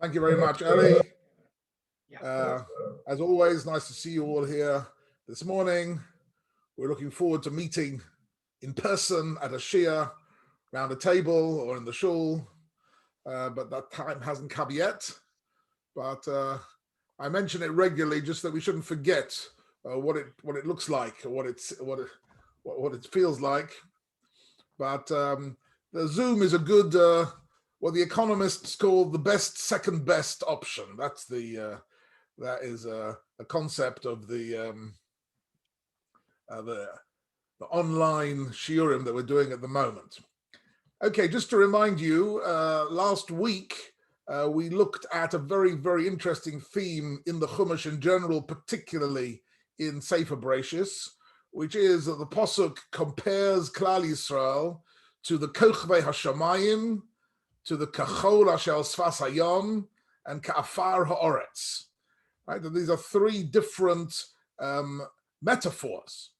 Thank you very much, Ellie. As always, nice to see you all here this morning. We're looking forward to meeting in person at a shia, around a table or in the shul, but that time hasn't come yet. But I mention it regularly just that we shouldn't forget what it looks like, or what it feels like. But the Zoom is a good, what the economists call the second best option. That is a concept of the online shiurim that we're doing at the moment. Okay, just to remind you, last week we looked at a very, very interesting theme in the Chumash in general, particularly in Sefer Bereshis, which is that the Pasuk compares Klal Yisrael to the Kochvei Hashamayim, to the Kachol Asher Sfas Hayam, and Ka'afar Ha'oretz. Right? And these are three different metaphors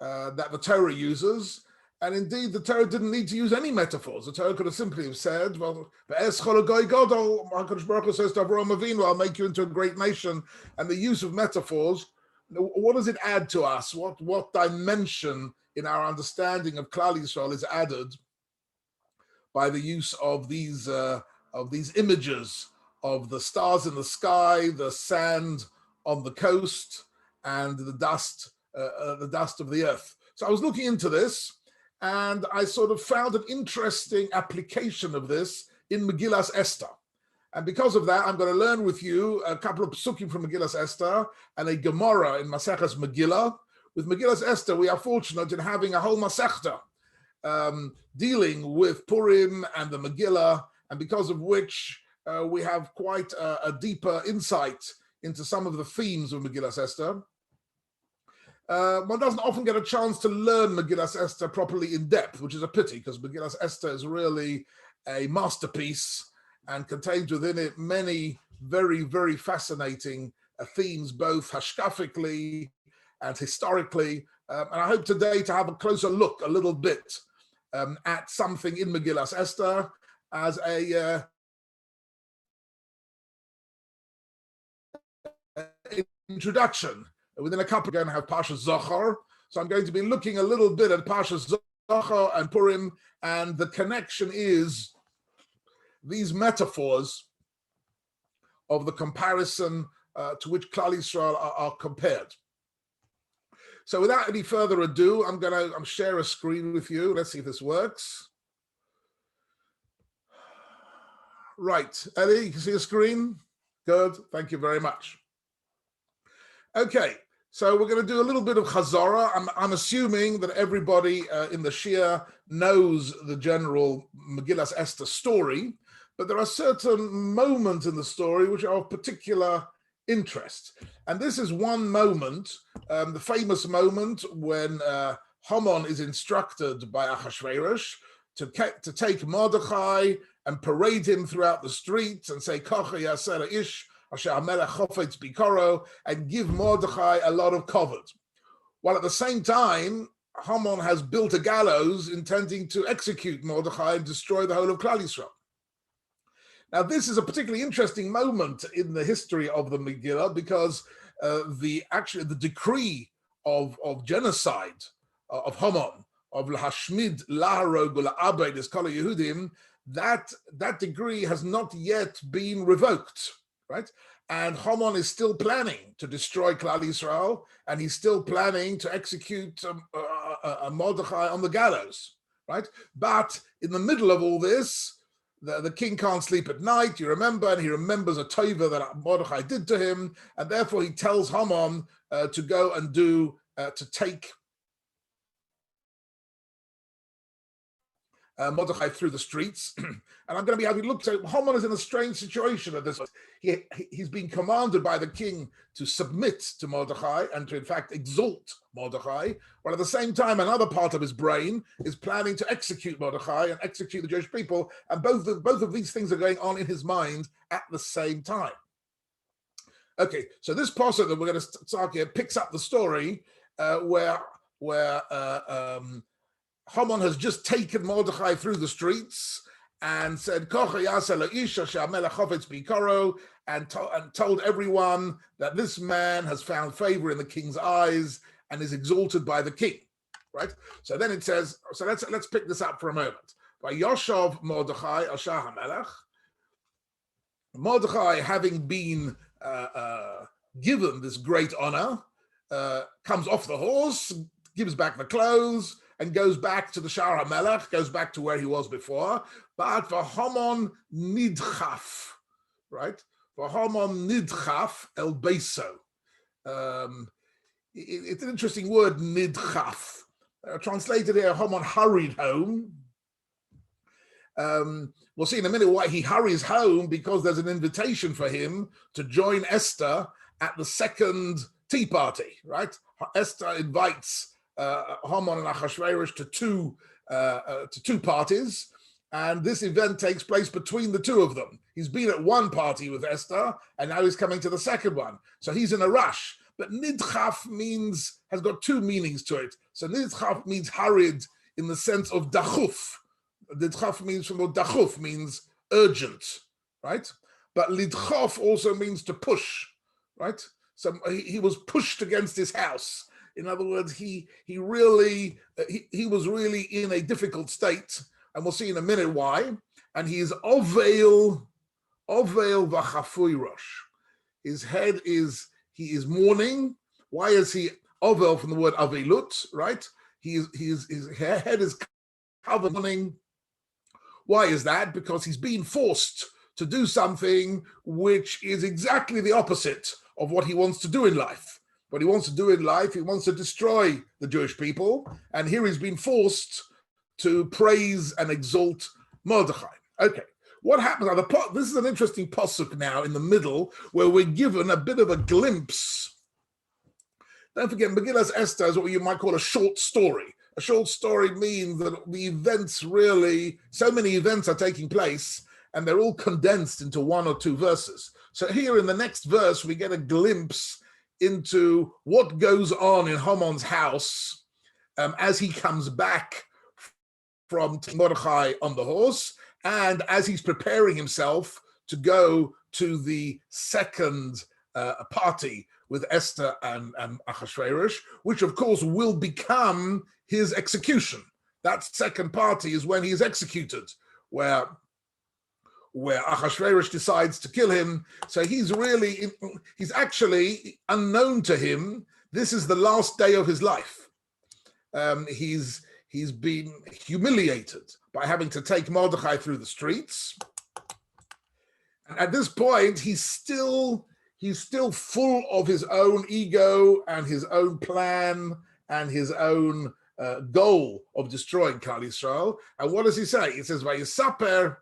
that the Torah uses. And indeed, the Torah didn't need to use any metaphors. The Torah could have simply have said, well, HaKadosh Baruch Hu says to Avraham Avinu, I'll make you into a great nation. And the use of metaphors, what does it add to us? What dimension in our understanding of Klal Yisrael is added by the use of these images of the stars in the sky, the sand on the coast, and the dust of the earth? So I was looking into this, and I sort of found an interesting application of this in Megillas Esther. And because of that, I'm going to learn with you a couple of psukim from Megillas Esther and a Gemara in Maseches Megillah. With Megillas Esther, we are fortunate in having a whole Masechta dealing with Purim and the Megillah, and because of which we have quite a deeper insight into some of the themes of Megillas Esther. One doesn't often get a chance to learn Megillas Esther properly in depth, which is a pity, because Megillas Esther is really a masterpiece and contains within it many very, very fascinating themes, both hashkafically and historically. And I hope today to have a closer look a little bit at something in Megillas Esther as a introduction. Within a couple, we're going to have Parsha Zohar. So I'm going to be looking a little bit at Parsha Zohar and Purim, and the connection is these metaphors of the comparison to which Klal Yisrael are compared. So without any further ado, I'm going to share a screen with you. Let's see if this works. Right, Ellie, you can see a screen? Good, thank you very much. Okay, so we're going to do a little bit of Chazara. I'm assuming that everybody in the Shia knows the general Megillas Esther story, but there are certain moments in the story which are of particular interest. And this is one moment, the famous moment when Haman is instructed by Achashverosh to take Mordechai and parade him throughout the streets and say, Kocha Yaser Ish, and give Mordechai a lot of kavod. While at the same time, Haman has built a gallows intending to execute Mordechai and destroy the whole of Klal Yisrael. Now, this is a particularly interesting moment in the history of the Megillah, because the decree of genocide of Haman, of Lahashmid, Laharog, La'abed, Eskala Yehudim, that decree has not yet been revoked. Right? And Haman is still planning to destroy Klal Yisrael, and he's still planning to execute Mordechai on the gallows, right? But in the middle of all this, the king can't sleep at night, you remember, and he remembers a tova that Mordechai did to him, and therefore he tells Haman to go and to take Mordechai through the streets. And I'm going to be having a look. So Haman is in a strange situation at this point. He's been commanded by the king to submit to Mordechai and to, in fact, exalt Mordechai, while at the same time, another part of his brain is planning to execute Mordechai and execute the Jewish people. And both of these things are going on in his mind at the same time. Okay, so this pasuk that we're going to start here picks up the story where Haman has just taken Mordechai through the streets, and said, and told everyone that this man has found favor in the king's eyes and is exalted by the king. Right? So then it says, so let's pick this up for a moment. By Yoshav Mordechai Ashah HaMelech, Mordechai, having been given this great honor, comes off the horse, gives back the clothes, and goes back to the Shar HaMelech, goes back to where he was before. But for Haman nidchaf, right? For Haman nidchaf el beiso. It's an interesting word, nidchaf. Translated here, Haman hurried home. We'll see in a minute why he hurries home, because there's an invitation for him to join Esther at the second tea party, right? Esther invites Haman and Achashverosh to two parties, and this event takes place between the two of them. He's been at one party with Esther, and now he's coming to the second one. So he's in a rush. But nidchaf has got two meanings to it. So nidchaf means hurried in the sense of dachuf. Lidchaf means from the dachuf, means urgent, right? But lidchaf also means to push, right? So he was pushed against his house. In other words, he was really in a difficult state, and we'll see in a minute why. And he is oveil v'chafui rosh. His head is, he is mourning. Why is he ovel from the word avelut, right? His head is covered mourning. Why is that? Because he's been forced to do something which is exactly the opposite of what he wants to do in life. What he wants to do in life, he wants to destroy the Jewish people. And here he's been forced to praise and exalt Mordechai. Okay, what happens? Now, this is an interesting pasuk now in the middle, where we're given a bit of a glimpse. Don't forget, Megillas Esther is what you might call a short story. A short story means that the events really, so many events are taking place, and they're all condensed into one or two verses. So here in the next verse, we get a glimpse into what goes on in Haman's house as he comes back from Mordechai on the horse, and as he's preparing himself to go to the second party with Esther and Achashverosh, which of course will become his execution. That second party is when he is executed, where Achashverosh decides to kill him. So he's actually unknown to him. This is the last day of his life. He's been humiliated by having to take Mordechai through the streets. And at this point, he's still full of his own ego and his own plan and his own goal of destroying Klal Yisrael. And what does he say? He says, "Vayisaper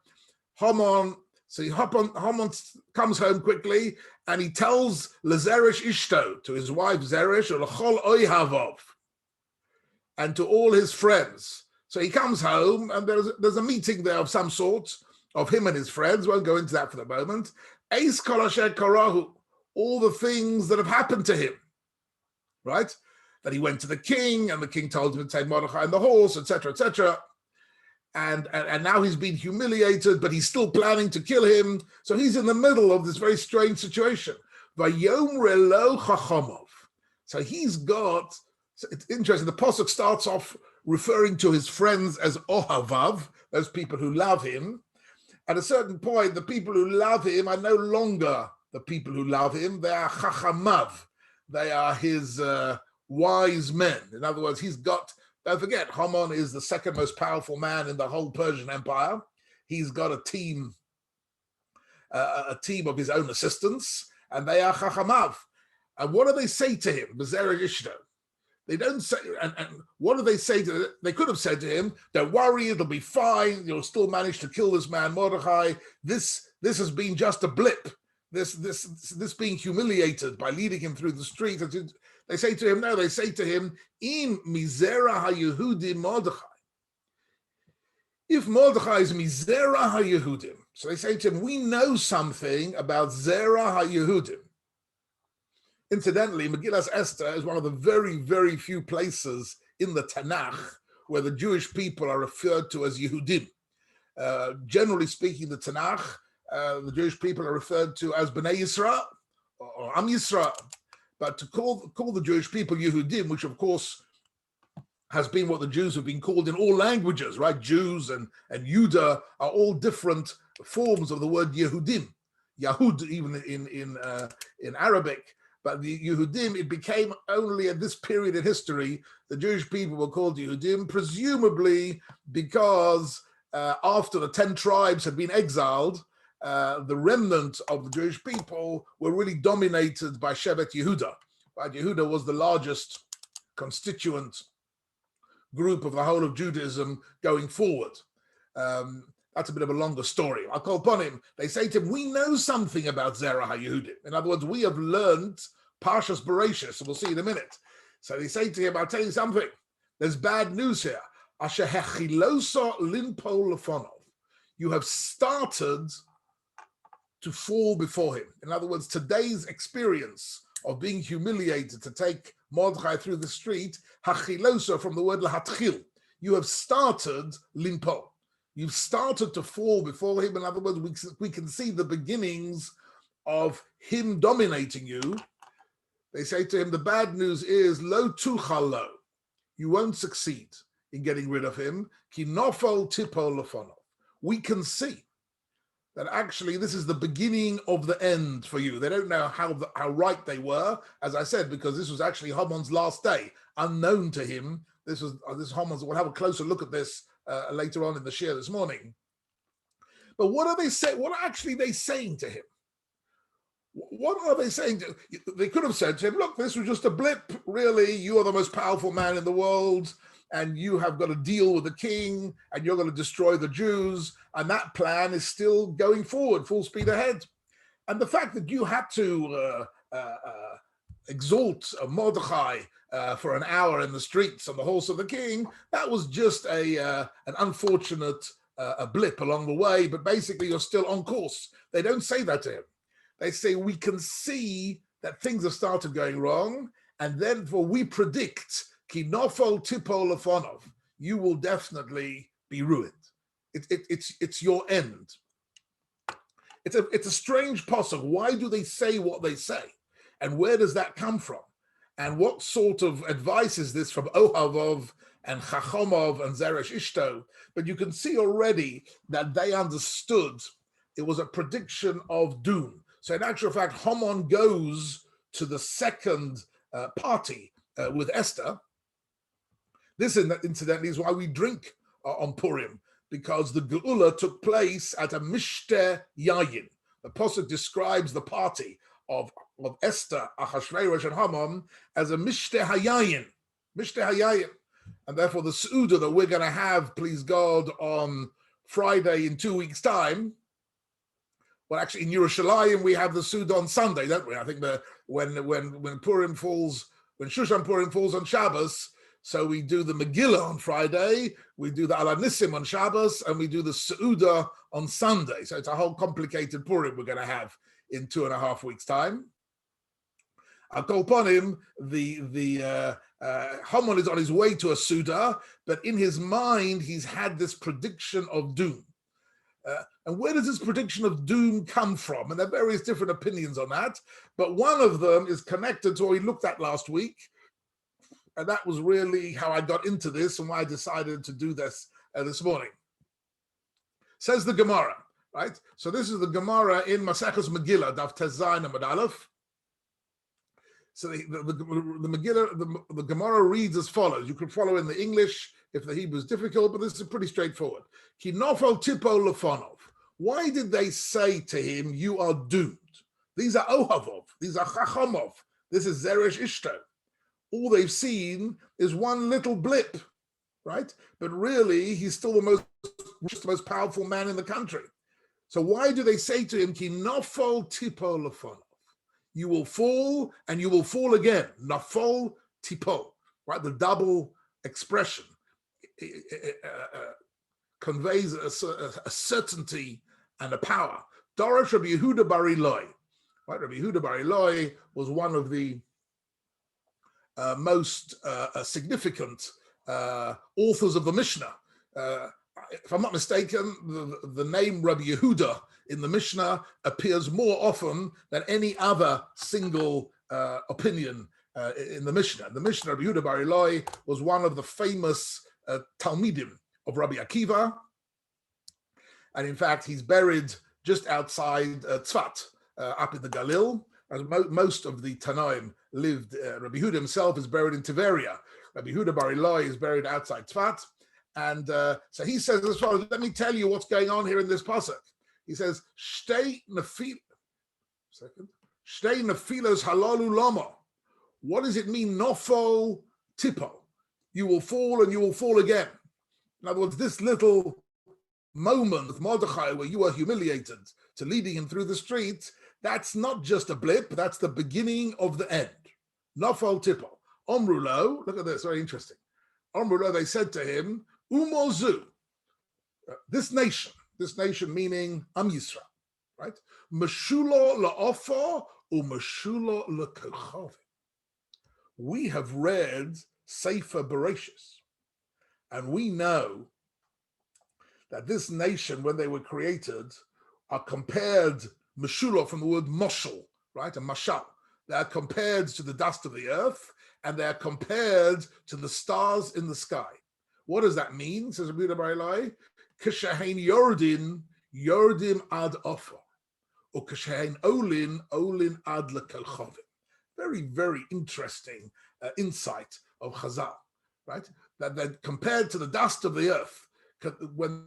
Haman." So Haman comes home quickly, and he tells Lezeresh Ishto, to his wife Zeresh, or L'chol Oihavov, and to all his friends. So he comes home, and there's a meeting there of some sort of him and his friends. Won't go into that for the moment. Eis kol asher karahu, all the things that have happened to him, right? That he went to the king, and the king told him to take Mordechai and the horse, etc., etc. And now he's been humiliated, but he's still planning to kill him. So he's in the middle of this very strange situation. Vayomre lo chachamov. So he's got, so it's interesting, the pasuk starts off referring to his friends as ohavav, those people who love him. At a certain point, the people who love him are no longer the people who love him. They are chachamav. They are his wise men. In other words, he's got, don't forget, Haman is the second most powerful man in the whole Persian Empire. He's got a team of his own assistants, and they are chachamav. And what do they say to him? Bezerer Ishto. They don't say, and what do they say to him? They could have said to him, "Don't worry, it'll be fine. You'll still manage to kill this man Mordechai. This has been just a blip. This being humiliated by leading him through the street." They say to him, no, they say to him, "Im mizera haYehudim Mordechai." If Mordechai is mizera haYehudim, so they say to him, we know something about zera haYehudim. Incidentally, Megillas Esther is one of the very, very few places in the Tanakh where the Jewish people are referred to as Yehudim. Generally speaking, the Tanakh, the Jewish people are referred to as Bnei Yisrael or Am Yisrael. But to call the Jewish people Yehudim, which of course has been what the Jews have been called in all languages, right? Jews and Judah are all different forms of the word Yehudim. Yahud, even in Arabic. But the Yehudim, it became only at this period in history, the Jewish people were called Yehudim, presumably because after the 10 tribes had been exiled, the remnant of the Jewish people were really dominated by Shevet Yehuda. Right? Yehuda was the largest constituent group of the whole of Judaism going forward. That's a bit of a longer story. I'll call upon him. They say to him, we know something about Zerah HaYehudim. In other words, we have learned Parshas Bereshis, and we'll see in a minute. So they say to him, I'll tell you something. There's bad news here. Asher hechilosa linpo lefonov. You have started to fall before him. In other words, today's experience of being humiliated to take Mordechai through the street, hachilosa from the word lahatchil. You have started linpo. You've started to fall before him. In other words, we can see the beginnings of him dominating you. They say to him, the bad news is, lo tuchalo. You won't succeed in getting rid of him. Ki nofel tipo lefonov. We can see that actually this is the beginning of the end for you. They don't know how right they were, as I said, because this was actually Haman's last day, unknown to him. This Haman's. We'll have a closer look at this later on in the share this morning. But what are they saying? What are actually they saying to him? What are they saying? They could have said to him, look, this was just a blip. Really, you are the most powerful man in the world, and you have got to deal with the king, and you're going to destroy the Jews, and that plan is still going forward, full speed ahead. And the fact that you had to exalt Mordechai for an hour in the streets on the horse of the king, that was just an unfortunate a blip along the way, but basically you're still on course. They don't say that to him. They say, we can see that things have started going wrong, and therefore we predict, ki nofel tipo lefonov, you will definitely be ruined. It's your end. It's a strange pasuk. Why do they say what they say? And where does that come from? And what sort of advice is this from Ohavov and Chachomov and Zeresh Ishto? But you can see already that they understood it was a prediction of doom. So in actual fact, Haman goes to the second party with Esther. This, incidentally, is why we drink on Purim, because the Geula took place at a Mishteh Yayin. The Pasuk describes the party of Esther, Achashverosh, and Haman as a Mishteh Hayayin. Mishteh Hayayin. And therefore the Seudah that we're going to have, please God, on Friday in 2 weeks' time. Well, actually, in Yerushalayim, we have the Seudah on Sunday, don't we? I think when Purim falls, when Shushan Purim falls on Shabbos, so we do the Megillah on Friday, we do the Ala Nissim on Shabbos, and we do the Seudah on Sunday. So it's a whole complicated Purim we're going to have in 2.5 weeks' time. I'll call upon him. Haman is on his way to a Seudah, but in his mind, he's had this prediction of doom. And where does this prediction of doom come from? And there are various different opinions on that, but one of them is connected to what we looked at last week. And that was really how I got into this and why I decided to do this this morning. Says the Gemara, right? So this is the Gemara in Maseches Megillah, Daf Tezayin Amud Aleph. So the Megillah, the Gemara reads as follows. You can follow in the English if the Hebrew is difficult, but this is pretty straightforward. Ki nofel tipo lefonov. Why did they say to him, you are doomed? These are Ohavov. These are Chachomov. This is Zeresh Ishto. All they've seen is one little blip, right? But really, he's still the most powerful man in the country. So why do they say to him, Ki nofel tipo lefonov? You will fall and you will fall again. Nafol tipo, right? The double expression conveys a certainty and a power. Dorosh Rabbi Yehuda bar Eloi, right? Rabbi Yehuda bar Eloi was one of the most significant authors of the Mishnah. if I'm not mistaken, the name Rabbi Yehuda in the Mishnah appears more often than any other single opinion in the Mishnah. The Mishnah, Rabbi Yehuda Bar Eloi, was one of the famous Talmidim of Rabbi Akiva. And in fact, he's buried just outside Tzfat, up in the Galil. As most of the Tanoim lived, Rabbi Yehuda himself is buried in Tiberia. Rabbi Yehuda Bar Eloi is buried outside Tzfat. And so he says as follows, let me tell you what's going on here in this pasuk. He says, Shtei nefilos halalu lama. What does it mean, nofo tipo? You will fall and you will fall again. In other words, this little moment with Mordechai where you are humiliated to leading him through the street, that's not just a blip, that's the beginning of the end. Nofo tipo. Omrulo, look at this, very interesting. Omrulo, they said to him, Umozu, this nation meaning Am Yisrael, right? Meshulo la'ofa u'meshulo l'kochavim. We have read Sefer Bereshis, and we know that this nation, when they were created, are compared, meshulo from the word moshel, right? A mashal. They are compared to the dust of the earth, and they are compared to the stars in the sky. What does that mean? Says Rabbi Bar Eloi, Kishahain yordim ad ofer, or Kishahain olin ad lekolchovim. Very, very interesting insight of Chazal, right? That compared to the dust of the earth, when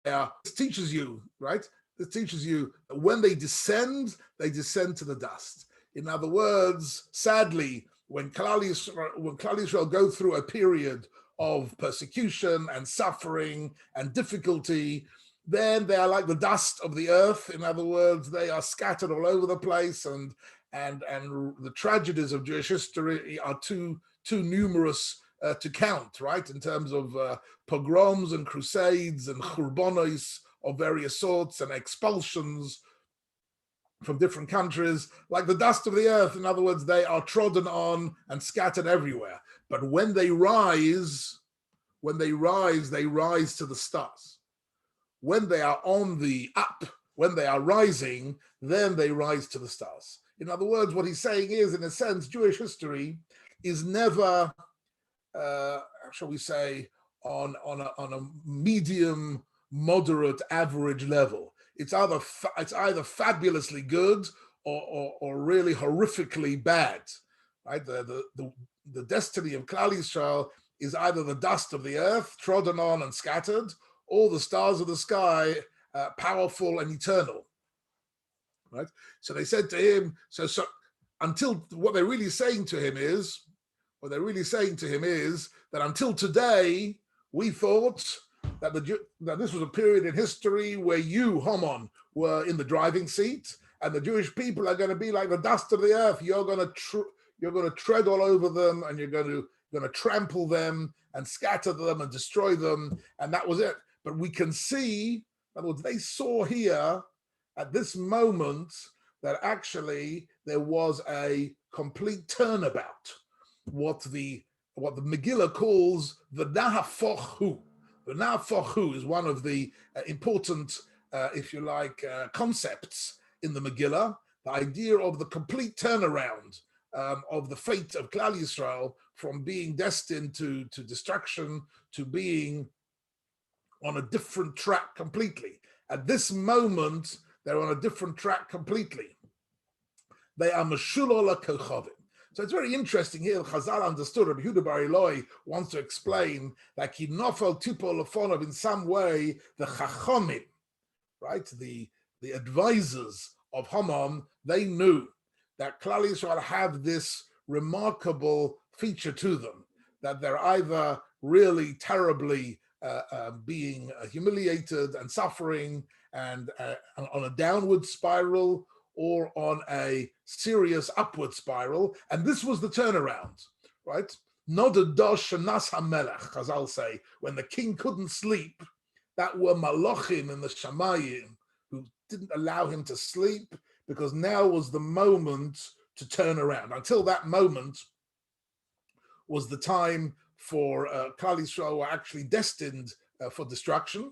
this teaches you, right? This teaches you that when they descend to the dust. In other words, sadly, when Klal Yisrael go through a period of persecution and suffering and difficulty, then they are like the dust of the earth. In other words, they are scattered all over the place, and the tragedies of Jewish history are too numerous to count, right? In terms of pogroms and crusades and churbonos of various sorts and expulsions from different countries, like the dust of the earth. In other words, they are trodden on and scattered everywhere. But when they rise, they rise to the stars. When they are on the up, when they are rising, then they rise to the stars. In other words, what he's saying is, in a sense, Jewish history is never, shall we say, on a medium, moderate, average level. It's either fabulously good or really horrifically bad, right? The destiny of Klal Yisrael is either the dust of the earth, trodden on and scattered, or the stars of the sky, powerful and eternal, right? So they said to him, so until what they're really saying to him is that until today, we thought that this was a period in history where you, Haman, were in the driving seat, and the Jewish people are going to be like the dust of the earth. You're going to tread all over them, and you're going to trample them and scatter them and destroy them, and that was it. But we can see, in other words, they saw here at this moment that actually there was a complete turnabout. What the Megillah calls the Nahafochu. The Nahafochu is one of the important, if you like, concepts in the Megillah. The idea of the complete turnaround of the fate of Klal Yisrael from being destined to destruction to being on a different track completely. At this moment, they're on a different track completely. They are Meshulo l'kochavim. So it's very interesting here. Chazal understood. Rabbi Yehuda Bar Eloi wants to explain that he nofel tipo lefonov, in some way the chachomim, right? The advisors of Haman, they knew that Klal Yisrael have this remarkable feature to them, that they're either really terribly being humiliated and suffering and on a downward spiral, or on a serious upward spiral. And this was the turnaround, right? Nodadosh shanas hamelech, Chazal say, when the king couldn't sleep, that were malachim in the shamayim who didn't allow him to sleep, because now was the moment to turn around. Until that moment was the time for Klal Yisrael were actually destined for destruction.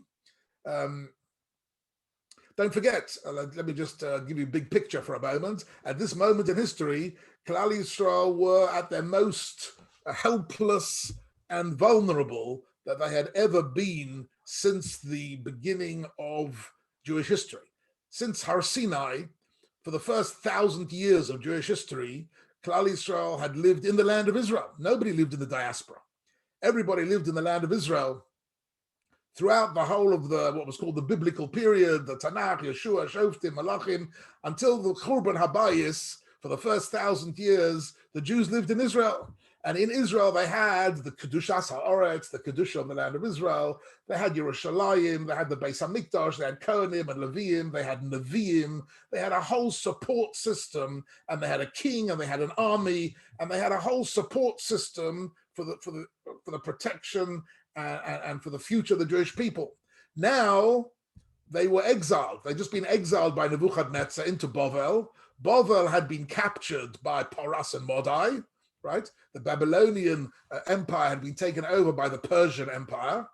Don't forget, let me just give you a big picture for a moment. At this moment in history, Klal Yisrael were at their most helpless and vulnerable that they had ever been since the beginning of Jewish history. Since Har Sinai, for the first 1,000 years of Jewish history, Klal Yisrael had lived in the land of Israel. Nobody lived in the diaspora. Everybody lived in the land of Israel throughout the whole of what was called the biblical period, the Tanakh, Yeshua, Shoftim, Malachim, until the Churban Habayis. For the first 1,000 years, the Jews lived in Israel. And in Israel, they had the Kedushas HaOretz, the Kedusha of the land of Israel. They had Yerushalayim, they had the Beis HaMikdash, they had Kohanim and Leviim, they had Nevi'im. They had a whole support system, and they had a king, and they had an army, and they had a whole support system for the protection and for the future of the Jewish people. Now, they were exiled. They'd just been exiled by Nebuchadnezzar into Bavel. Bavel had been captured by Paras and Modai, right? The Babylonian empire had been taken over by the Persian empire.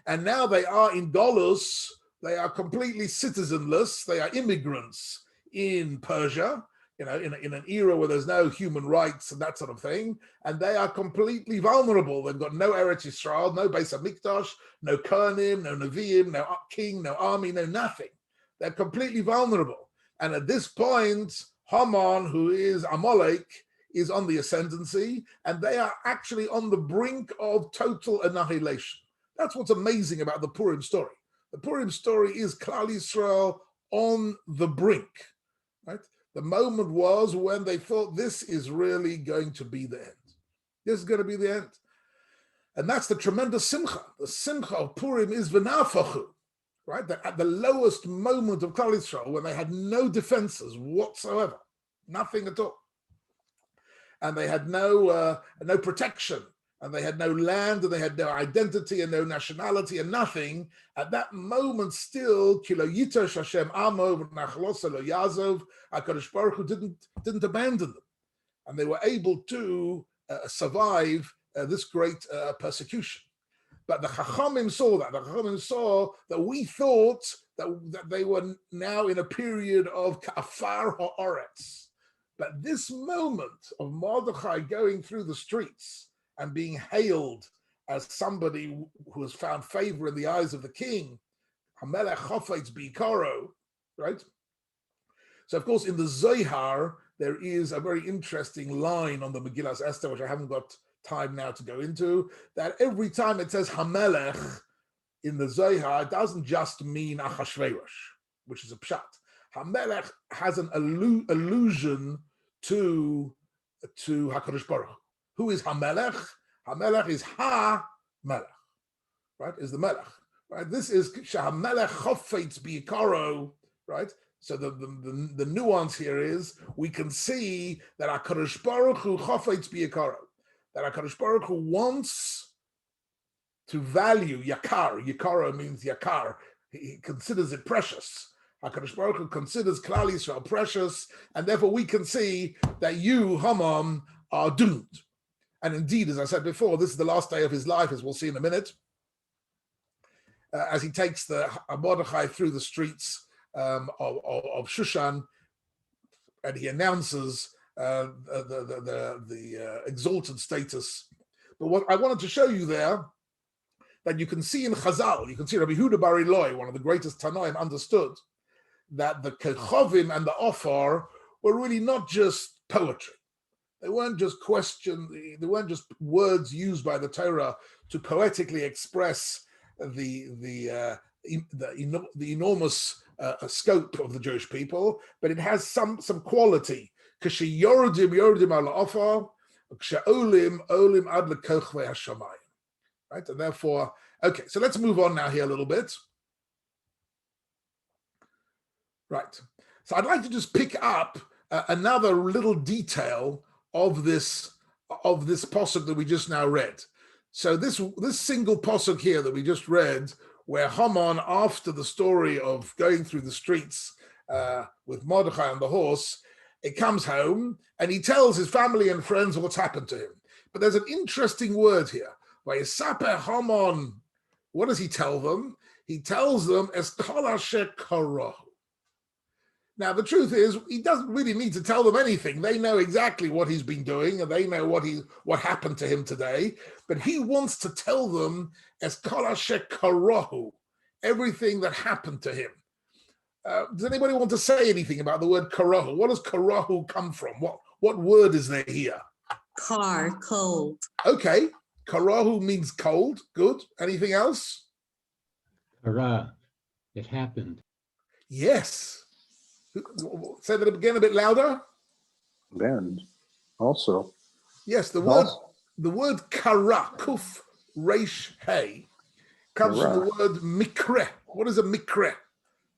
And now they are in Golus. They are completely citizenless. They are immigrants in Persia, in an era where there's no human rights and that sort of thing. And they are completely vulnerable. They've got no Eretz Yisrael, no Beis HaMikdash, no Kohanim, no Nevi'im, no king, no army, no nothing. They're completely vulnerable. And at this point, Haman, who is Amalek, is on the ascendancy, and they are actually on the brink of total annihilation. That's what's amazing about the Purim story. The Purim story is Klal Yisrael on the brink, right? The moment was when they thought this is really going to be the end. This is going to be the end. And that's the tremendous simcha. The simcha of Purim is v'nafachu, right? That at the lowest moment of Klal Yisrael, when they had no defenses whatsoever, nothing at all, and they had no protection, and they had no land, and they had no identity, and no nationality, and nothing. At that moment, still, Kilo Yitosh Hashem Amov Nachlos Lo Yazov, HaKadosh Baruch Hu didn't abandon them, and they were able to survive this great persecution. But the Chachamim saw that. The Chachamim saw that we thought that they were now in a period of Ka'afar Ha'aretz. But this moment of Mordechai going through the streets and being hailed as somebody who has found favor in the eyes of the king, Hamelech Chofetz B'Ikaro, right? So, of course, in the Zohar, there is a very interesting line on the Megillas Esther, which I haven't got time now to go into, that every time it says Hamelech in the Zohar, it doesn't just mean Achashverosh, which is a pshat. Hamelech has an allusion to HaKadosh Baruch Hu. Who is Hamelech? Hamelech is Ha-Melech, right? Is the Melech, right? This is Shahamelech Chofetz B'Ikaro, right? So the nuance here is we can see that HaKadosh Baruch Hu Chofetz B'Ikaro, that HaKadosh Baruch Hu wants to value Yakar. Yakaro means Yakar. He considers it precious. HaKadosh Baruch Hu considers Klal Yisrael precious, and therefore we can see that you, Haman, are doomed. And indeed, as I said before, this is the last day of his life, as we'll see in a minute, as he takes the Mordechai through the streets of Shushan, and he announces the exalted status. But what I wanted to show you there, that you can see in Chazal, you can see Rabbi Yehuda Bar Eloi, one of the greatest Tanoim, understood that the Kechovim and the Ofar were really not just poetry. They weren't just they weren't just words used by the Torah to poetically express the enormous scope of the Jewish people, but it has some quality. Right? And therefore, okay, so let's move on now here a little bit. Right. So I'd like to just pick up another little detail of this pasuk that we just now read. So this single pasuk here that we just read, where Haman, after the story of going through the streets with Mordechai on the horse, it comes home and he tells his family and friends what's happened to him. But there's an interesting word here. Vayesaper Haman What does he tell them? He tells them, Es kol asher karahu. Now, the truth is, he doesn't really need to tell them anything. They know exactly what he's been doing, and they know what happened to him today. But he wants to tell them, Es kol asher karahu, everything that happened to him. Does anybody want to say anything about the word karahu? What does karahu come from? What word is there here? Kar, cold. Okay, karahu means cold. Good. Anything else? Kara, it happened. Yes. Say that again a bit louder. Bend, also. Yes, the word kara, kuf, reish, hey, comes from the word mikre. What is a mikre?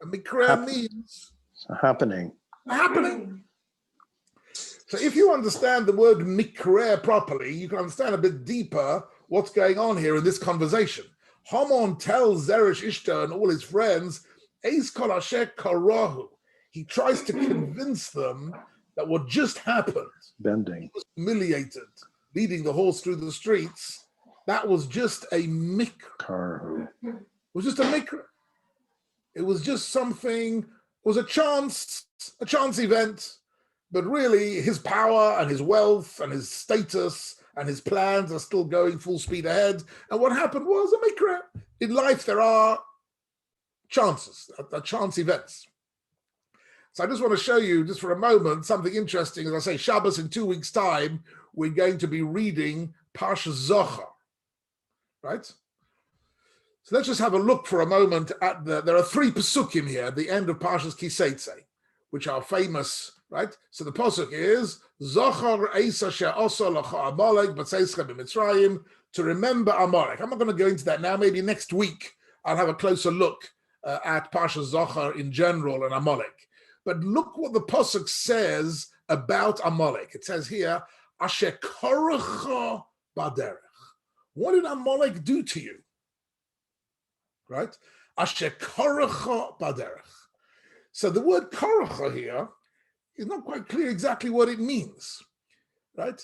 A mikre means it's a happening. A happening. So if you understand the word mikre properly, you can understand a bit deeper what's going on here in this conversation. Haman tells Zeresh Ishta and all his friends, Eis kol asher karahu. He tries to convince them that what just happened, Bending. he was humiliated, leading the horse through the streets, that was just a mikra. Karahu. It was just a mikra. It was just something, it was a chance event, but really his power and his wealth and his status and his plans are still going full speed ahead. And what happened was a mikra. In life, there are chances, chance events. So I just want to show you, just for a moment, something interesting. As I say, Shabbos in 2 weeks' time, we're going to be reading Parshas Zochar, right? So let's just have a look for a moment at there are 3 Pesukim here at the end of Parshas Kiseitze, which are famous, right? So the Pasuk is, Zochar Eisa She'osa L'cha Amalek B'tzeischem B'Mitzrayim, to remember Amalek. I'm not going to go into that now. Maybe next week I'll have a closer look at Parshas Zochar in general and Amalek. But look what the Pasuk says about Amalek. It says here, Asher korecha baderech. What did Amalek do to you? Right? Asher korecha baderech. So the word korecha here is not quite clear exactly what it means. Right?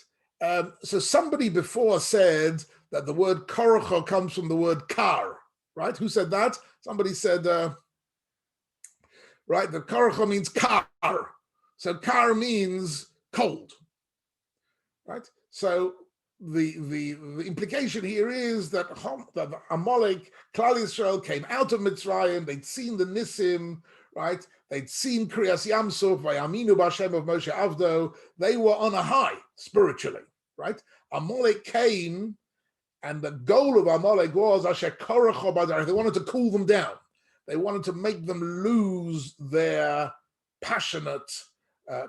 So somebody before said that the word korecha comes from the word kar. Right? Who said that? Somebody said... right, the karacha means kar. So kar means cold. Right? So the implication here is that Amalek, Klal Yisrael came out of Mitzrayim, they'd seen the Nisim, right? They'd seen Kriyas Yamsuf, Vayaminu B'Hashem of Moshe Avdo. They were on a high spiritually, right? Amalek came, and the goal of Amalek was Asher Korecha Badarech. They wanted to cool them down. They wanted to make them lose their passionate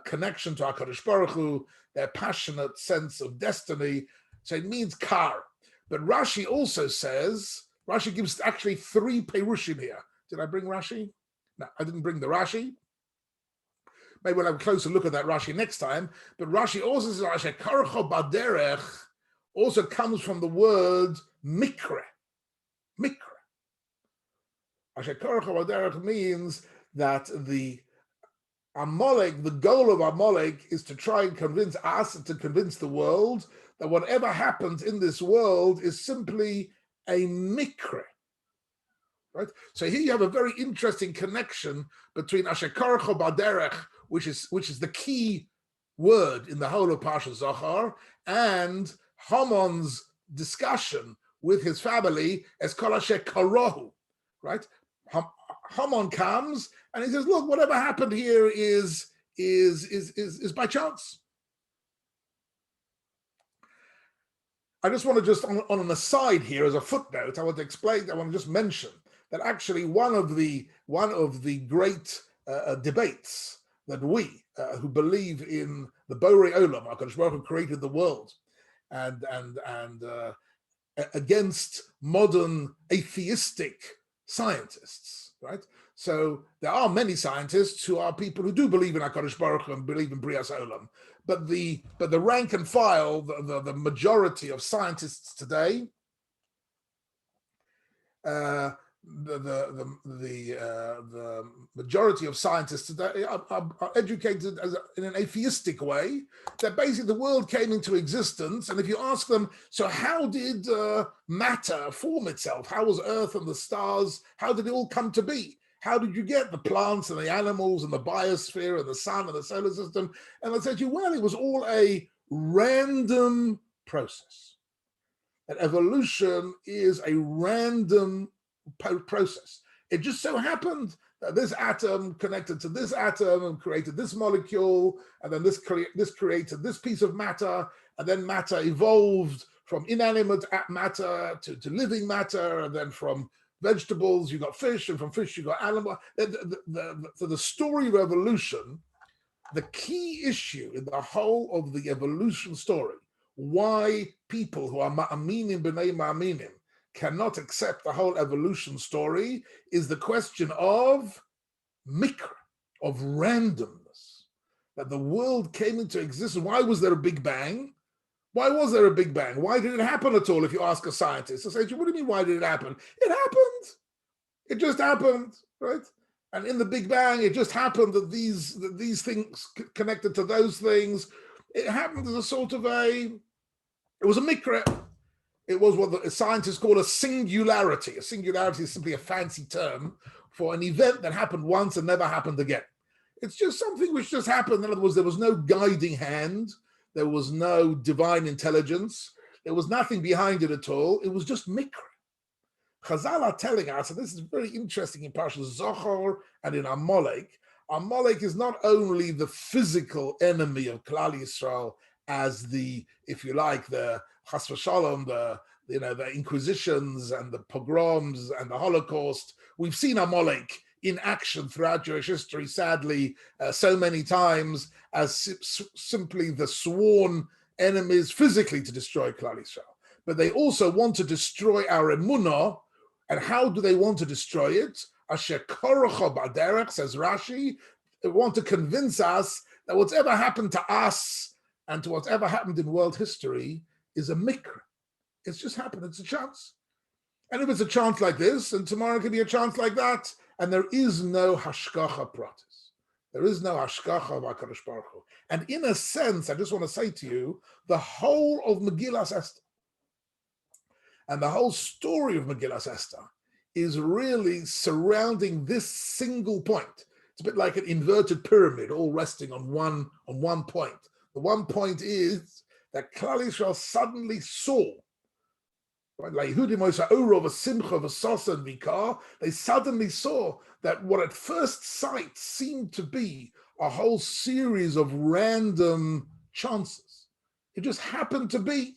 connection to HaKadosh Baruch Hu, their passionate sense of destiny. So it means kar. But Rashi also says, Rashi gives actually 3 perushim here. Did I bring Rashi? No, I didn't bring the Rashi. Maybe we'll have a closer look at that Rashi next time. But Rashi also says, Asher Korecha Baderech also comes from the word mikre. Mikre. Asher Korecha Baderech means that the Amalek, the goal of Amalek is to try and convince us, to convince the world that whatever happens in this world is simply a mikre. Right? So here you have a very interesting connection between Asher Korecha Baderech, which is the key word in the whole of Parshas Zochar, and Haman's discussion with his family as Kol Asher Karahu, right? Haman comes and he says, "Look, whatever happened here is by chance." I just want to just on an aside here as a footnote, I want to explain. I want to just mention that actually one of the great debates that we who believe in the Borei Olam, HaKadosh Baruch Hu created the world, and against modern atheistic scientists, right? So there are many scientists who are people who do believe in HaKadosh Baruch Hu and believe in Brias Olam, but the rank and file, the majority of scientists today the majority of scientists today are educated in an atheistic way, that basically the world came into existence. And if you ask them, so how did matter form itself? How was Earth and the stars? How did it all come to be? How did you get the plants and the animals and the biosphere and the sun and the solar system? And they said to you, well, it was all a random process. That evolution is a random process. It just so happened that this atom connected to this atom and created this molecule, and then this created this piece of matter, and then matter evolved from inanimate matter to living matter, and then from vegetables you got fish, and from fish you got animal. So the story of evolution, the key issue in the whole of the evolution story, why people who are ma'aminim b'nei ma'aminim cannot accept the whole evolution story, is the question of mikra, of randomness. That the world came into existence. Why was there a Big Bang? Why was there a Big Bang? Why did it happen at all? If you ask a scientist, they say, what do you mean, why did it happen? It happened. It just happened, right? And in the Big Bang, it just happened that these things connected to those things. It happened as a sort of it was a mikra. It was what the scientists call a singularity. A singularity is simply a fancy term for an event that happened once and never happened again. It's just something which just happened. In other words, there was no guiding hand. There was no divine intelligence. There was nothing behind it at all. It was just mikra. Chazal are telling us, and this is very interesting in Parshas Zohar and in Amalek. Amalek is not only the physical enemy of Klal Yisrael as the, if you like, the Chas v'Shalom, the Inquisitions and the pogroms and the Holocaust. We've seen Amalek in action throughout Jewish history, sadly, so many times as simply the sworn enemies physically to destroy Klal Yisrael. But they also want to destroy our emunah. And how do they want to destroy it? Asher korocha b'derech, says Rashi. They want to convince us that whatever happened to us and to whatever happened in world history is a mikra. It's just happened. It's a chance. And if it's a chance like this, and tomorrow it could be a chance like that, and there is no hashgacha pratis. There is no hashgacha of HaKadosh Baruch Hu. And in a sense, I just want to say to you, the whole of Megillas Esther and the whole story of Megillas Esther is really surrounding this single point. It's a bit like an inverted pyramid, all resting on one point. The one point is that Klal Yisrael suddenly saw, right? They suddenly saw that what at first sight seemed to be a whole series of random chances. It just happened to be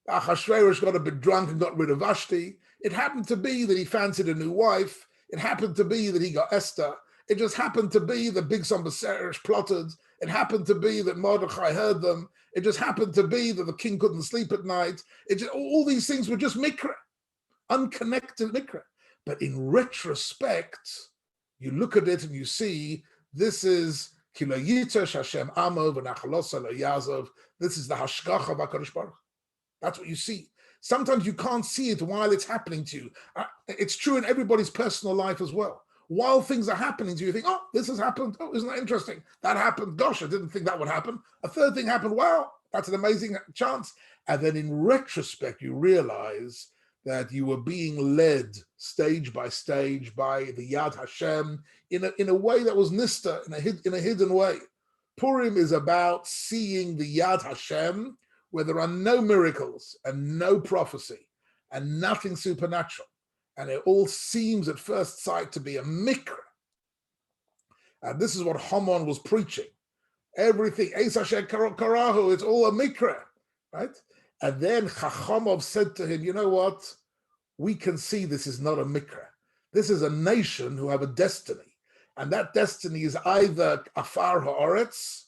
Achashverosh got a bit drunk and got rid of Vashti. It happened to be that he fancied a new wife. It happened to be that he got Esther. It just happened to be that Bigsan B'Seresh plotted. It happened to be that Mordechai heard them. It just happened to be that the king couldn't sleep at night. All these things were just mikra, unconnected mikra. But in retrospect, you look at it and you see this is Kilo Yitesh Hashem Amov v'Nachalosa Lo Yazov. This is the Hashgacha of HaKadosh Baruch. That's what you see. Sometimes you can't see it while it's happening to you. It's true in everybody's personal life as well. While things are happening to you, you think, oh, this has happened. Oh, isn't that interesting? That happened. Gosh, I didn't think that would happen. A third thing happened. Wow, that's an amazing chance. And then in retrospect, you realize that you were being led stage by stage by the Yad Hashem in a way that was nista, in a hidden way. Purim is about seeing the Yad Hashem where there are no miracles and no prophecy and nothing supernatural. And it all seems at first sight to be a mikra. And this is what Haman was preaching. Everything, Eis Hashem Karahu, it's all a mikra, right? And then Chachamov said to him, you know what? We can see this is not a mikra. This is a nation who have a destiny. And that destiny is either Afar Ha'aretz,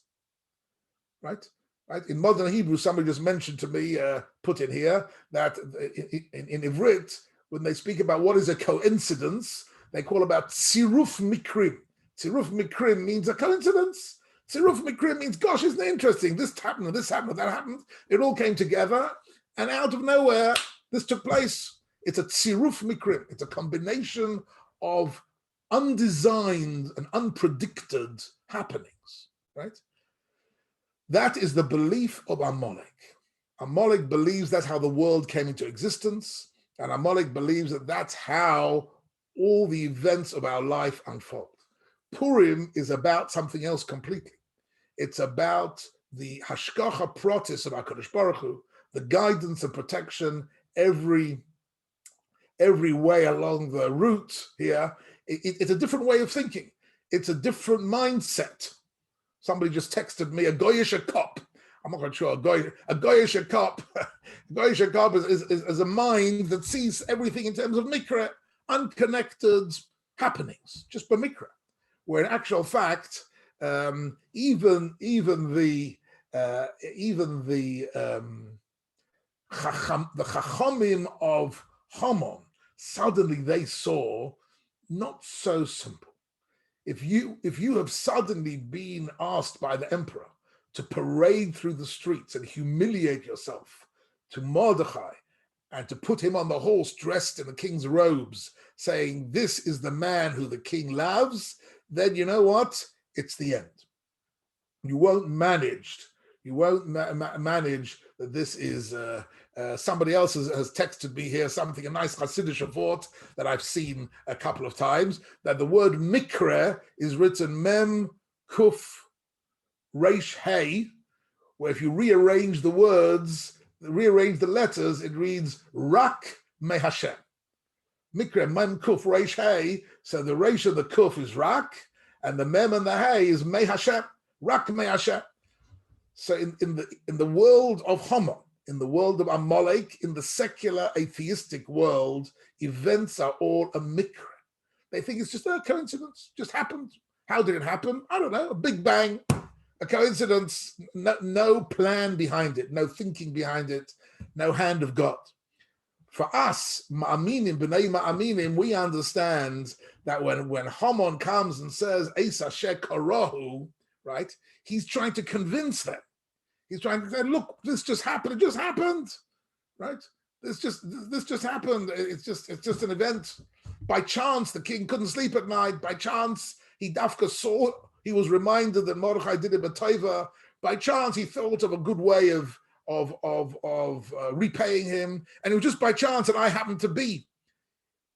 right? Right? In modern Hebrew, somebody just mentioned to me, put in here, that in Ivrit, when they speak about what is a coincidence, they call about tziruf mikrim. Tziruf mikrim means a coincidence. Tziruf mikrim means, gosh, isn't it interesting? This happened, that happened. It all came together, and out of nowhere, this took place. It's a tziruf mikrim. It's a combination of undesigned and unpredicted happenings, right? That is the belief of Amalek. Amalek believes that's how the world came into existence, and Amalek believes that that's how all the events of our life unfold. Purim is about something else completely. It's about the hashgacha protis of HaKadosh Baruch Hu, the guidance and protection every way along the route here. It's a different way of thinking. It's a different mindset. Somebody just texted me a goyish cop. I'm not quite sure. A goyish cop. Goyish cop is a mind that sees everything in terms of mikra, unconnected happenings, just by mikra. Where in actual fact, even the chachamim of Haman, suddenly they saw not so simple. If you have suddenly been asked by the emperor to parade through the streets and humiliate yourself to Mordechai and to put him on the horse dressed in the king's robes, saying this is the man who the king loves, then you know what? It's the end. You won't manage. You won't manage that this is somebody else has texted me here something, a nice Hasidic thought that I've seen a couple of times, that the word mikra is written mem kuf reish hey, where if you rearrange the words, rearrange the letters, it reads rak me Hashem. Mikra mem kuf reish hey, so the reish of the kuf is rak, and the mem and the hey is me Hashem, rak me Hashem. So in the world of Haman, in the world of Amalek, in the secular atheistic world, events are all a mikra. They think it's just a coincidence, just happened. How did it happen? I don't know, a big bang, a coincidence, no plan behind it, no thinking behind it, no hand of God. For us, ma'aminim, b'nei ma'aminim, we understand that when Haman comes and says, Eis Asher Karahu, right, he's trying to convince them. He's trying to say, look, this just happened. It just happened, right? This just happened. It's just an event. By chance, the king couldn't sleep at night. By chance, he dafka saw. He was reminded that Mordechai did it b'tova. By chance, he thought of a good way of repaying him, and it was just by chance that I happened to be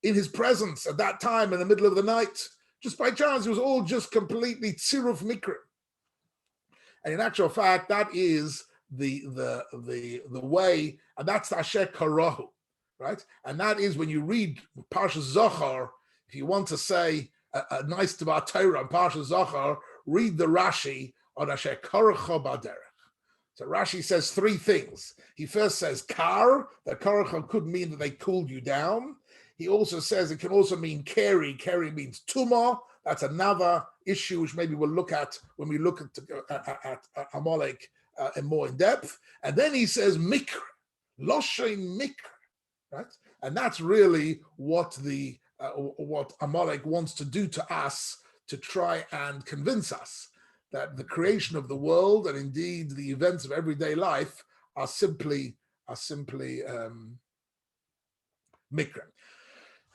in his presence at that time in the middle of the night. Just by chance, it was all just completely tziruf mikra. And in actual fact, that is the way, and that's Asher Karahu, right? And that is when you read Parsha Zohar, if you want to say a nice Devar Torah on Parsha Zohar, read the Rashi on Asher Karacha Baderech. So Rashi says three things. He first says kar, that Karacha could mean that they cooled you down. He also says it can also mean keri. Keri means tumah. That's another issue which maybe we'll look at when we look at Amalek more in depth. And then he says mikra, loshein mikra, right? And that's really what what Amalek wants to do to us, to try and convince us that the creation of the world and indeed the events of everyday life are simply mikra.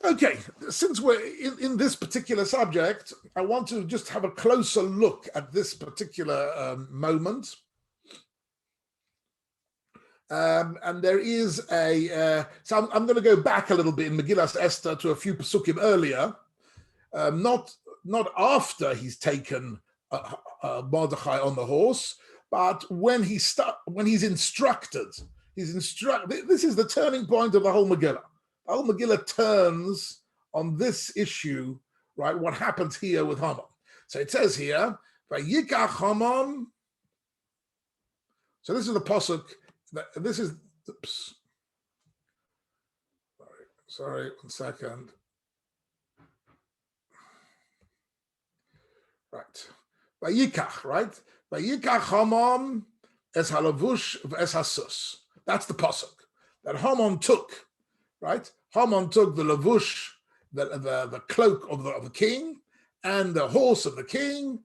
Okay, since we're in this particular subject, I want to just have a closer look at this particular moment. And there is so I'm going to go back a little bit in Megillas Esther to a few pasukim earlier, not after he's taken Mordechai on the horse, but when he's instructed. This is the turning point of the whole Megillah. The whole Megillah turns on this issue, right? What happens here with Haman? So it says here, "Vayikach Haman." So this is the pasuk. This is. Oops. Sorry, 1 second. Right. Vayikach, right? Vayikach Haman es halavush v'es hasus. That's the pasuk that Haman took. Right? Haman took the lavush, the cloak of the king, and the horse of the king,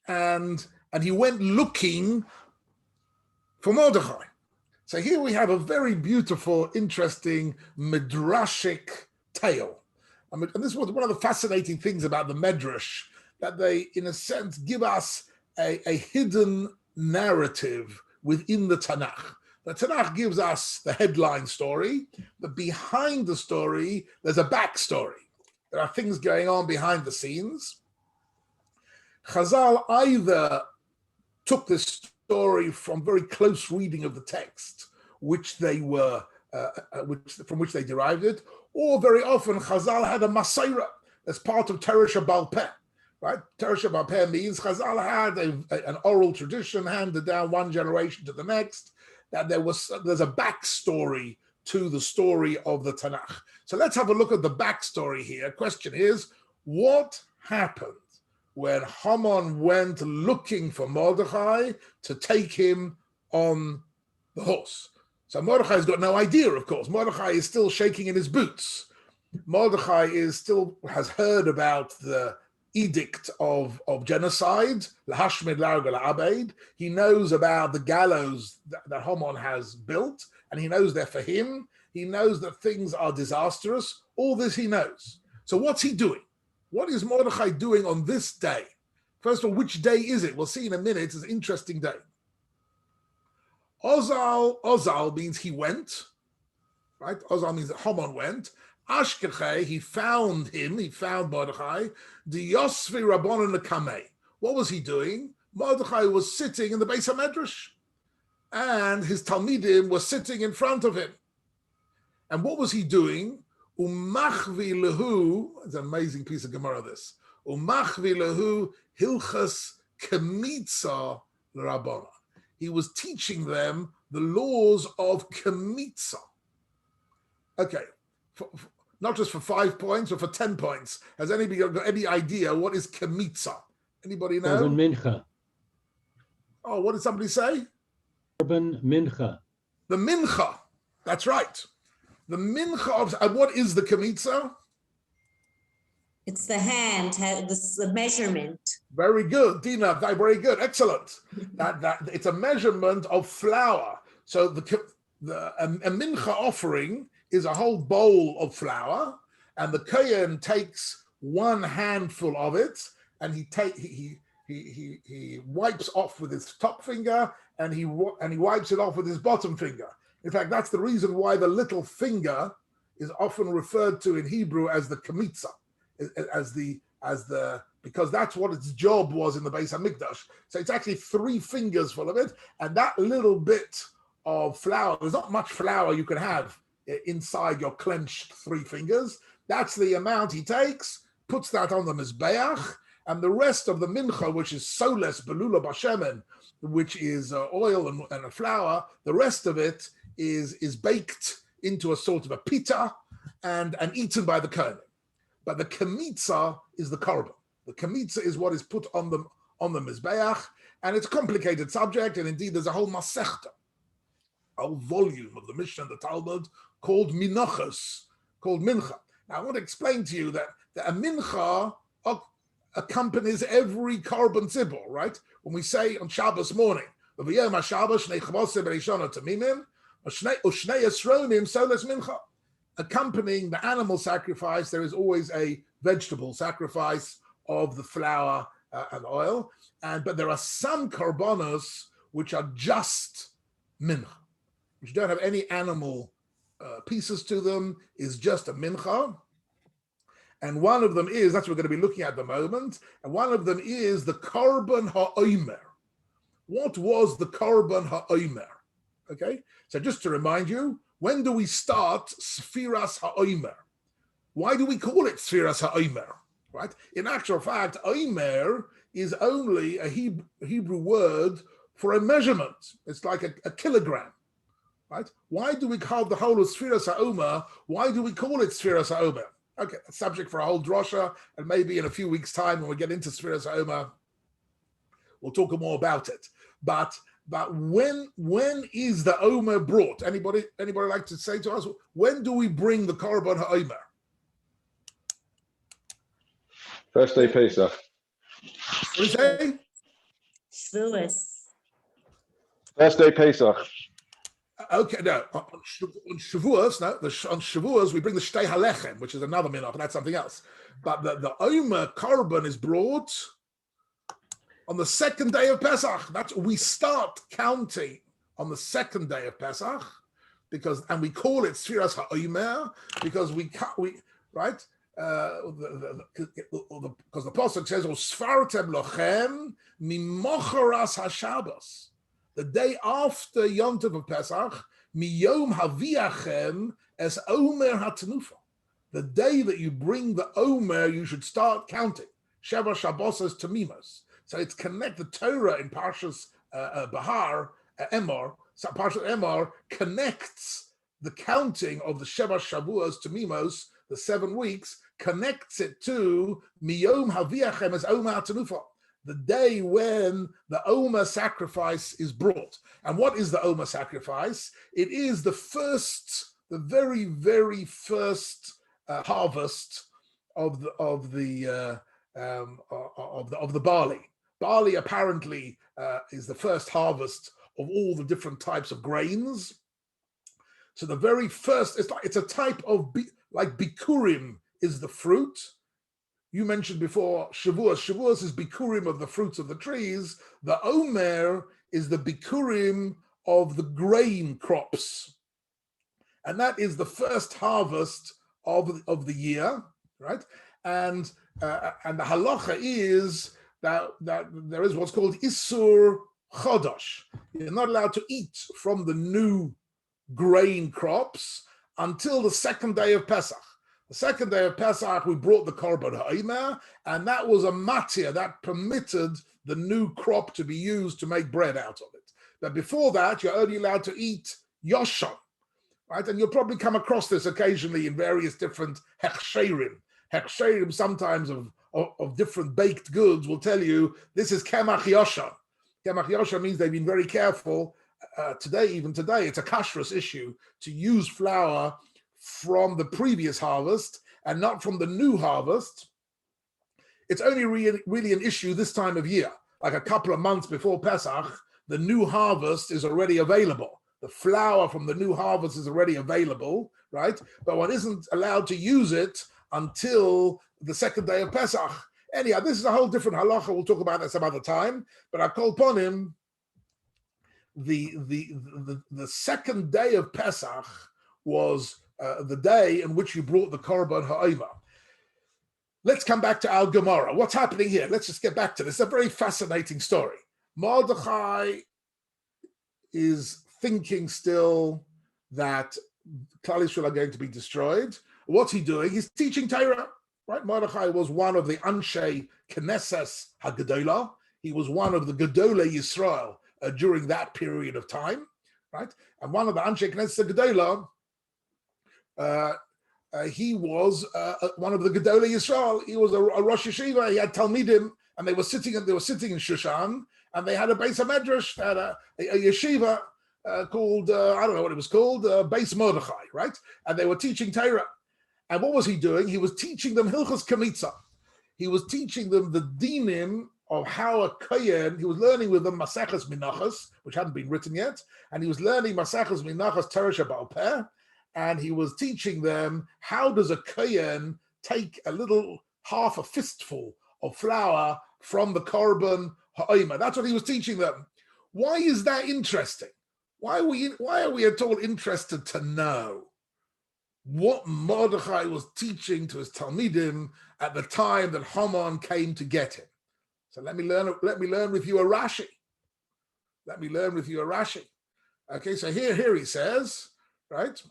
and he went looking for Mordechai. So here we have a very beautiful, interesting midrashic tale. I mean, and this was one of the fascinating things about the Medrash, that they, in a sense, give us a hidden narrative within the Tanakh. The Tanakh gives us the headline story, but behind the story, there's a backstory. There are things going on behind the scenes. Chazal either took this story from very close reading of the text, which they were, from which they derived it, or very often Chazal had a Masaira as part of Teresh Baal Peh, right? Teresh Baal Peh means Chazal had an oral tradition handed down one generation to the next, that there's a backstory to the story of the Tanakh. So let's have a look at the backstory here. Question is, what happened when Haman went looking for Mordechai to take him on the horse? So Mordechai's got no idea, of course. Mordechai is still shaking in his boots. Mordechai has heard about the edict of genocide, Lahashmid Larga La'abeid. He knows about the gallows that Haman has built, and he knows they're for him. He knows that things are disastrous. All this he knows. So what's he doing? What is Mordechai doing on this day? First of all, which day is it? We'll see in a minute. It's an interesting day. Ozal means he went, right? Ozal means that Haman went. Ashkeche, he found Mordechai. The Yosvi Rabbanon Nekameh. What was he doing? Mordechai was sitting in the Beis HaMedrash, and his Talmidim were sitting in front of him. And what was he doing? Umachvi lehu, it's an amazing piece of Gemara, this. Umachvi lehu hilchas kemitza l'Rabbanon. He was teaching them the laws of kemitza. Okay, not just for 5 points, but for 10 points. Has anybody got any idea what is kemitza? Anybody know? Korban mincha. Oh, what did somebody say? Korban mincha. The mincha. That's right. The mincha of, and what is the kemitza? It's the hand, the measurement. Very good, Dina. Very good, excellent. That it's a measurement of flour. So a mincha offering is a whole bowl of flour, and the kohen takes one handful of it, and he wipes off with his top finger, and he wipes it off with his bottom finger. In fact, that's the reason why the little finger is often referred to in Hebrew as the kemitza, because that's what its job was in the Beis HaMikdash. So it's actually 3 fingers full of it, and that little bit of flour, there's not much flour you can have inside your clenched 3 fingers. That's the amount he takes, puts that on the Mizbeach, and the rest of the mincha, which is soles belula bashemen, which is oil and a flour, the rest of it is baked into a sort of a pita and eaten by the kohen. But the kemitza is the korban. The kemitza is what is put on the mizbeach, and it's a complicated subject. And indeed, there's a whole masechta, a whole volume of the Mishnah and the Talmud called minachos, called mincha. Now, I want to explain to you that a mincha accompanies every korban tzibur, right? When we say on Shabbos morning, accompanying the animal sacrifice, there is always a vegetable sacrifice of the flour and oil. But there are some korbanos which are just mincha, which don't have any animal pieces to them, is just a mincha. And one of them is, that's what we're going to be looking at the moment, and one of them is the korban ha'omer. What was the korban ha'omer? Okay, so just to remind you, when do we start Sfiras ha'omer? Why do we call it Sfiras ha'omer? Right? In actual fact, omer is only a Hebrew word for a measurement. It's like a kilogram. Right? Why do we call the whole of Sfiras ha'omer? Why do we call it Sfiras ha'omer? Okay, that's subject for a whole drosha, and maybe in a few weeks' time when we get into Sfiras ha'omer, we'll talk more about it. But when is the Omer brought? Anybody like to say to us, when do we bring the Korban HaOmer? First day Pesach. What do you say? Shavuos. First day Pesach. Okay, no. On Shavuos, on Shavuos, we bring the Shtei Halechem, which is another minach, and that's something else. But the Omer Korban is brought on the second day of Pesach. We start counting on the second day of Pesach, and we call it Sfiras HaOmer, because right? Because the Pasuk says, Sfartem lochem mimocharas HaShabbos. The day after Yom Tov of Pesach, miyom haviachem es Omer HaTanufa. The day that you bring the Omer, you should start counting. Sheva Shabbos Tamimos. So it's connected. Torah in Parshas Bahar, Emor, Parshas Emor connects the counting of the Sheva Shavuos Tamimos, the 7 weeks, connects it to miyom haviachem es Omer HaTanufa, the day when the Omer sacrifice is brought. And what is the Omer sacrifice? It is the very, very first harvest of the barley. Barley apparently is the first harvest of all the different types of grains. So the very first, it's a type of like bikurim is the fruit. You mentioned before Shavuos. Shavuos is bikurim of the fruits of the trees. The Omer is the bikurim of the grain crops. And that is the first harvest of the year, right? And the halacha is that there is what's called Isur Chodosh. You're not allowed to eat from the new grain crops until the second day of Pesach. The second day of Pesach, we brought the Korban Ha'omer, and that was a matir that permitted the new crop to be used to make bread out of it. But before that, you're only allowed to eat Yoshon, right? And you'll probably come across this occasionally in various different hechsherim. Hechsherim sometimes of different baked goods will tell you this is Kemach Yoshon. Kemach Yoshon means they've been very careful. Even today, it's a kashrus issue to use flour from the previous harvest and not from the new harvest. It's only really an issue this time of year, like a couple of months before Pesach, the new harvest is already available. The flour from the new harvest is already available, right? But one isn't allowed to use it until the second day of Pesach. Anyhow, this is a whole different halacha. We'll talk about that some other time. But I call upon him, the second day of Pesach was the day in which you brought the Korban Ha'omer. Let's come back to our Gemara. What's happening here? Let's just get back to this. It's a very fascinating story. Mordechai is thinking still that Klal Yisrael are going to be destroyed. What's he doing? He's teaching Torah, right? Mordechai was one of the Anshe Knesses HaGedolah. He was one of the Gedolei Yisrael during that period of time, right? And one of the Anshe Knesses HaGedolah, he was one of the Gedolei Yisrael. He was a Rosh Yeshiva. He had Talmidim, and they were sitting in Shushan, and they had a Beis HaMedrash, had a yeshiva called I don't know what it was called, Beis Mordechai, right? And they were teaching Torah. And what was he doing? He was teaching them Hilchos Kamitza. He was teaching them the dinim of how a kohen. He was learning with them Maseches Minachos, which hadn't been written yet, and he was learning Maseches Minachos Torah Shebaal Peh. And he was teaching them how does a kohen take a little half a fistful of flour from the Korban Ha'omer. That's what he was teaching them. Why is that interesting? Why are we at all interested to know what Mordechai was teaching to his Talmidim at the time that Haman came to get him? So let me learn with you a Rashi. Let me learn with you a Rashi. Okay, so here he says, right?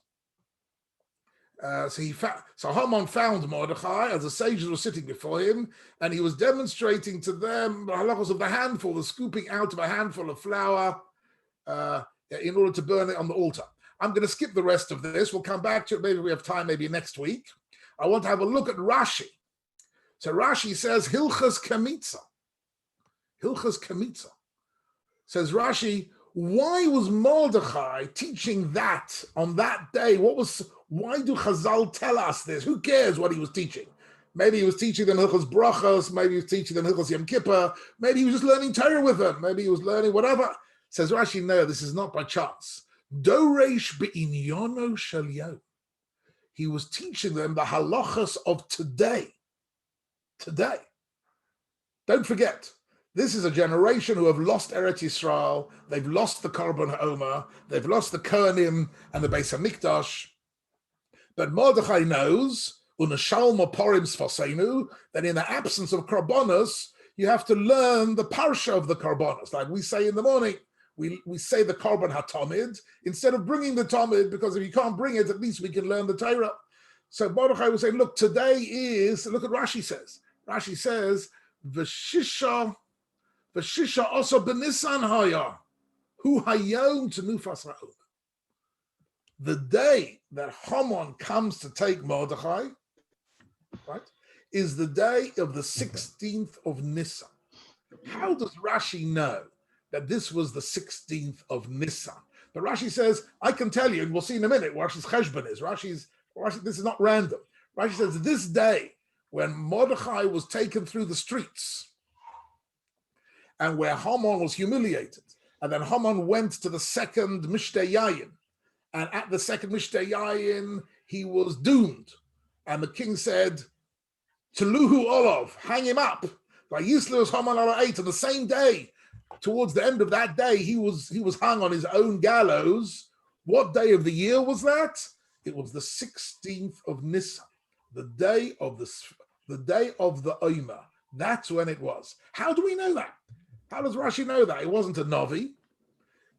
So Haman found Mordechai as the sages were sitting before him, and he was demonstrating to them the halachos of the handful, the scooping out of a handful of flour in order to burn it on the altar. I'm going to skip the rest of this. We'll come back to it. Maybe we have time, maybe next week. I want to have a look at Rashi. So Rashi says, Hilchas Kamitza. Hilchas Kamitza. Says Rashi, why was Mordechai teaching that on that day? Why do Chazal tell us this? Who cares what he was teaching? Maybe he was teaching them Hilchos Brachos. Maybe he was teaching them Hilchos Yom Kippur. Maybe he was just learning Torah with them. Maybe he was learning whatever. Says Rashi, no, this is not by chance. Doresh be'inyono shel yom. He was teaching them the halachas of today. Today. Don't forget, this is a generation who have lost Eretz Yisrael. They've lost the Korban HaOmer. They've lost the Kohanim and the Beis HaMikdash. But Mordechai knows, Unashalma Porim Sfasenu, that in the absence of Korbanos, you have to learn the parsha of the Korbanos. Like we say in the morning, we say the Korban HaTomid instead of bringing the Tomid, because if you can't bring it, at least we can learn the Torah. So Mordechai was saying, look, today is, look what Rashi says. Rashi says, V'shisha also b'Nisan haya, hu hayom tenufas ha'omer. The day that Haman comes to take Mordechai, right, is the day of the 16th of Nisan. How does Rashi know that this was the 16th of Nisan? But Rashi says, I can tell you, and we'll see in a minute what Rashi's cheshbon is. Rashi, this is not random. Rashi says, this day, when Mordechai was taken through the streets, and where Haman was humiliated, and then Haman went to the second Mishteh Yayin, and at the second Mishteh Yayin, he was doomed. And the king said, Teluhu Olav, hang him up. By Yisleus Haman ala 8, on the same day, towards the end of that day, he was hung on his own gallows. What day of the year was that? It was the 16th of Nisan, the day of the Omer. That's when it was. How do we know that? How does Rashi know that? It wasn't a Novi.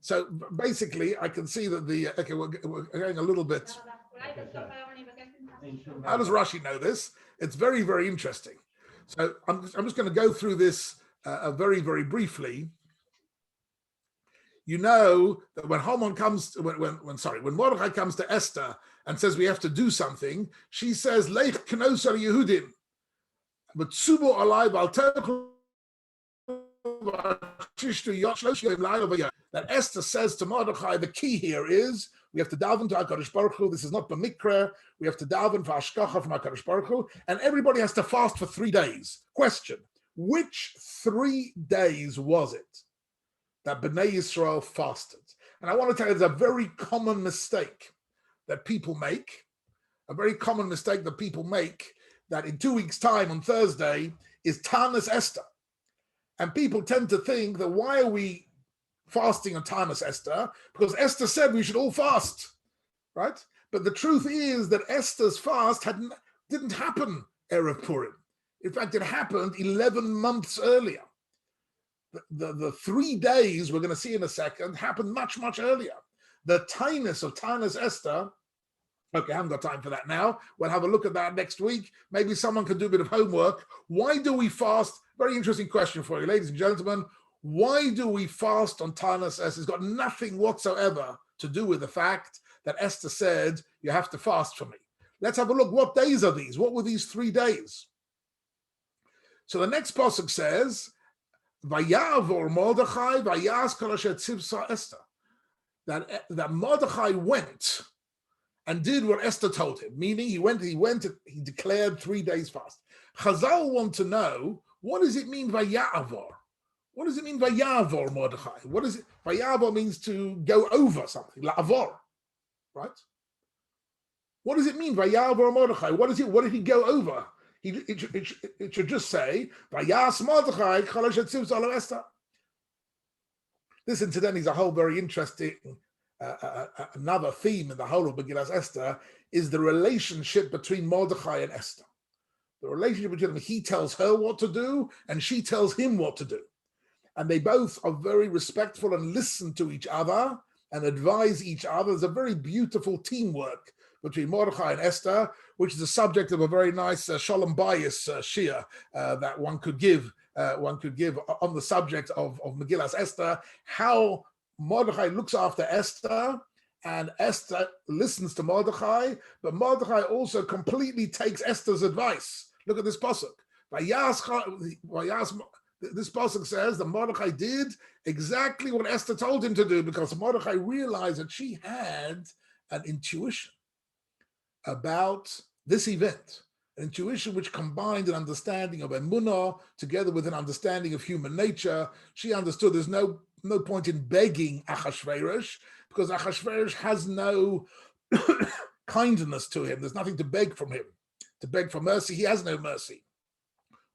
So basically, I can see that we're going a little bit. How does Rashi know this? It's very, very interesting. So I'm just going to go through this very, very briefly. You know that when Haman comes, when Mordechai comes to Esther and says we have to do something, she says, Leich knosar Yehudim, but tzubo alai bal that Esther says to Mordechai, the key here is we have to daven to HaKadosh Baruch Hu. This is not b'mikra. We have to daven for hashgacha from HaKadosh Baruch Hu, and everybody has to fast for 3 days. Question: which 3 days was it that Bnei Yisrael fasted? And I want to tell you, there's a very common mistake that people make. A very common mistake that people make, that in 2 weeks' time on Thursday is Tanis Esther. And people tend to think that why are we fasting on Tanis Esther? Because Esther said we should all fast, right? But the truth is that Esther's fast didn't happen Erev Purim. In fact, it happened 11 months earlier. The 3 days we're going to see in a second happened much, much earlier. The Tanis of Tanis Esther, okay, I haven't got time for that now. We'll have a look at that next week. Maybe someone can do a bit of homework. Why do we fast? Very interesting question for you, ladies and gentlemen. Why do we fast on Tanis Esther? It's got nothing whatsoever to do with the fact that Esther said, you have to fast for me. Let's have a look. What days are these? What were these 3 days? So the next pasuk says, Vayavor Mordechai, Vayas kol asher tzivsa Esther. That Mordechai went and did what Esther told him, meaning he declared 3 days fast. Chazal want to know, what does it mean Vayavor? What does it mean Vayavor Mordechai? What is it? Vayavor means to go over something, la'avor, right? What does it mean Vayavor Mordechai? What did he go over? It should just say Vayas Mordechai kol asher tzivsa Esther. This, incidentally, is a whole very interesting another theme in the whole of Megillas Esther, is the relationship between Mordechai and Esther. The relationship between them, he tells her what to do and she tells him what to do. And they both are very respectful and listen to each other and advise each other. There's a very beautiful teamwork between Mordechai and Esther, which is the subject of a very nice Shalom Bayis shir that one could give on the subject of Megillas Esther, how Mordechai looks after Esther, and Esther listens to Mordechai, but Mordechai also completely takes Esther's advice. Look at this pasuk. This pasuk says that Mordechai did exactly what Esther told him to do, because Mordechai realized that she had an intuition about this event. An intuition which combined an understanding of emunah together with an understanding of human nature. She understood there's no point in begging Achashverosh, because Achashverosh has no kindness to him. There's nothing to beg from him. To beg for mercy, he has no mercy.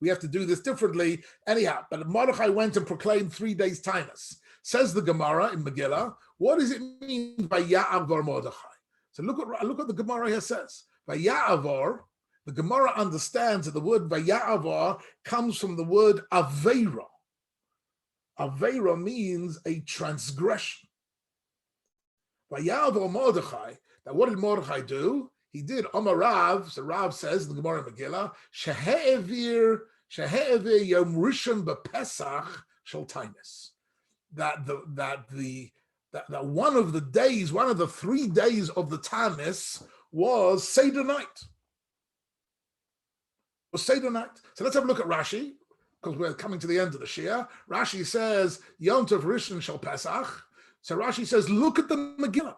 We have to do this differently. Anyhow, but Mordechai went and proclaimed 3 days' tainus. Says the Gemara in Megillah, what does it mean by Ya'avor Mordechai? So look at the Gemara here says. By Ya'avor, the Gemara understands that the word Vaya'avor comes from the word Aveira. Aveira means a transgression. Vaya'avor Mordechai, now what did Mordechai do? He did Omar Rav, so Rav says in the Gemara Megillah, Shehe'evir Yom Rishon BePesach Shel Tainus. That one of the days, one of the 3 days of the Tanis was Seder night. Was Seder night. So let's have a look at Rashi, because we're coming to the end of the Shia. Rashi says Yom Tov Rishon Shel Pesach. So Rashi says, look at the Megillah.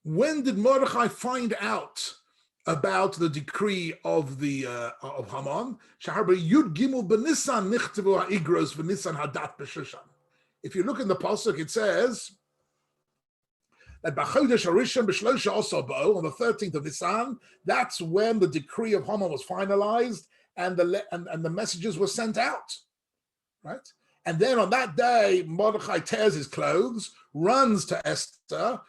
When did Mordechai find out about the decree of the of Haman? Shahar Yud Gimel B'Nisan Nichtavu Ha'igros V'Nisan Hadat B'Shushan. If you look in the pasuk, it says that B'Chodesh Harishon B'Shlosha Osabo, on the 13th of Nisan, that's when the decree of Haman was finalized and the messages were sent out, right? And then on that day, Mordechai tears his clothes, runs to Esther,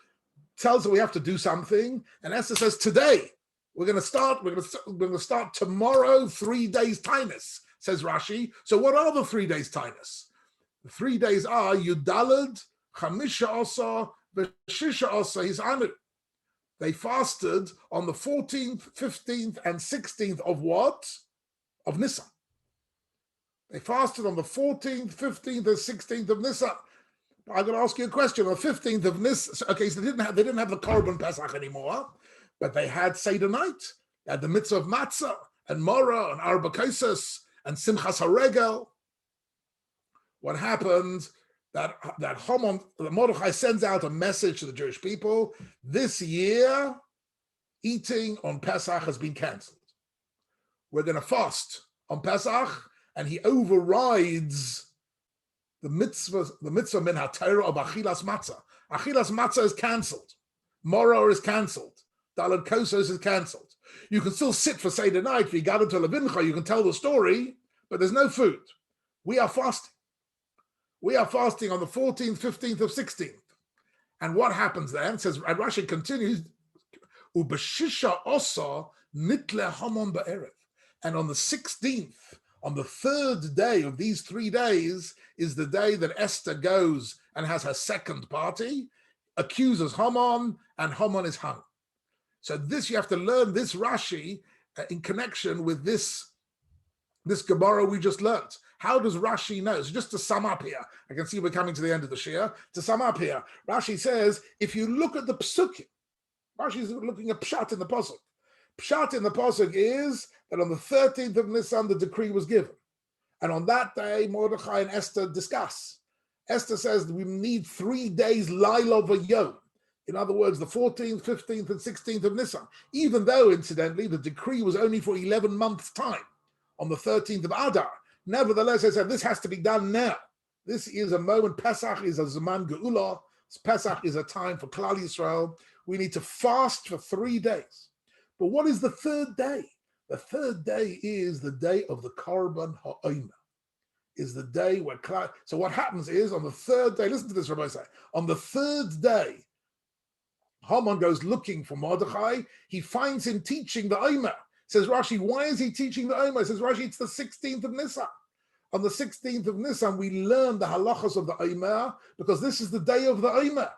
tells her we have to do something, and Esther says, today, we're going to start tomorrow, 3 days tainus, says Rashi. So what are the 3 days tainus? The 3 days are Yudalad, Chamisha Osa, Veshisha Osa, his Anu. They fasted on the 14th, 15th, and 16th of what? Of Nisan. They fasted on the 14th, 15th, and 16th of Nisan. I'm going to ask you a question. On the 15th of Nisan, okay, so they didn't have the Korban Pesach anymore, but they had Seder night. They had the mitzvah of matzah and Mora and Arba Kosas and Simchas HaRegel. What happened? That Haman, Mordechai sends out a message to the Jewish people. This year, eating on Pesach has been cancelled. We're going to fast on Pesach, and he overrides the mitzvah min ha-Torah of Achilas Matzah. Achilas Matzah is cancelled. Mora is cancelled. Dalad Kosos is cancelled. You can still sit for Seder night. If you gather to Levincha, you can tell the story, but there's no food. We are fasting. We are fasting on the 14th, 15th, or 16th. And what happens then? It says, and Rashi continues, Ubeshisha osa nitle Haman ba'erev. And on the 16th, on the 3rd day of these 3 days, is the day that Esther goes and has her second party, accuses Haman, and Haman is hung. So this, you have to learn this Rashi in connection with this Gemara we just learned. How does Rashi know? So just to sum up here, I can see we're coming to the end of the Shia. To sum up here, Rashi says, if you look at the Psukim, Rashi is looking at Pshat in the Pasuk. Pshat in the Pasuk is that on the 13th of Nisan, the decree was given. And on that day, Mordechai and Esther discuss. Esther says we need 3 days Laila V'Yom. In other words, the 14th, 15th, and 16th of Nisan. Even though, incidentally, the decree was only for 11 months' time on the 13th of Adar. Nevertheless, I said, this has to be done now. This is a moment. Pesach is a Zaman Geula. Pesach is a time for Klal Yisrael. We need to fast for 3 days. But what is the 3rd day? The 3rd day is the day of the Korban Ha'omer. Is the day where so what happens is on the 3rd day, listen to this, Rabbi say, on the 3rd day, Haman goes looking for Mordechai. He finds him teaching the Omer. Says Rashi, why is he teaching the Omer? Says Rashi, it's the 16th of Nisan. On the 16th of Nisan, we learn the halachas of the Omer because this is the day of the Omer.